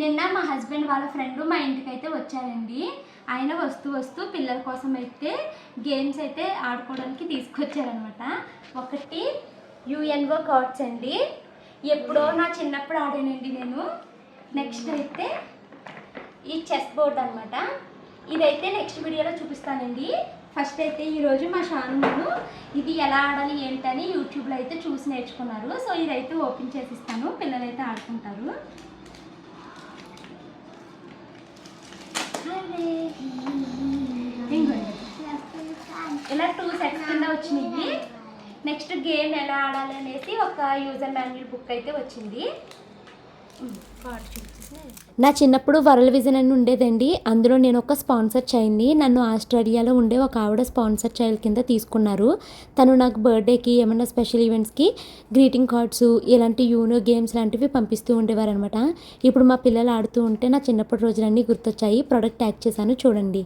నిన్న మా హస్బెండ్ వాళ్ళ ఫ్రెండ్ మా ఇంటికైతే వచ్చారండి. ఆయన వస్తూ పిల్లల కోసం అయితే గేమ్స్ అయితే ఆడుకోవడానికి తీసుకొచ్చారనమాట. ఒకటి యుఎన్ఓ కార్డ్స్ అండి, ఎప్పుడో నా చిన్నప్పుడు ఆడానండి నేను. నెక్స్ట్ అయితే ఈ చెస్ బోర్డ్ అనమాట. ఇదైతే నెక్స్ట్ వీడియోలో చూపిస్తానండి. ఫస్ట్ అయితే ఈరోజు మా షాను ఇది ఎలా ఆడాలి ఏంటని యూట్యూబ్లో అయితే చూసి నేర్చుకున్నారు. సో ఇదైతే ఓపెన్ చేసిస్తాను, పిల్లలు అయితే ఆడుకుంటారు. ఇలా 2 సెట్స్ కింద వచ్చినాయి. నెక్స్ట్ గేమ్ ఎలా ఆడాలి అనేసి ఒక యూజర్ మాన్యువల్ బుక్ అయితే వచ్చింది. నా చిన్నప్పుడు వరల్డ్ విజన్ అని ఉండేదండి. అందులో నేను ఒక స్పాన్సర్ చైల్డ్ని, నన్ను ఆస్ట్రేలియాలో ఉండే ఒక ఆవిడ స్పాన్సర్ చైల్డ్ కింద తీసుకున్నారు. తను నాకు బర్త్డేకి ఏమన్నా స్పెషల్ ఈవెంట్స్కి గ్రీటింగ్ కార్డ్స్ ఇలాంటి యూనో గేమ్స్ లాంటివి పంపిస్తూ ఉండేవారు అనమాట. ఇప్పుడు మా పిల్లలు ఆడుతూ ఉంటే నా చిన్నప్పటి రోజులన్నీ గుర్తొచ్చాయి. ప్రోడక్ట్ ట్యాగ్ చేశాను చూడండి.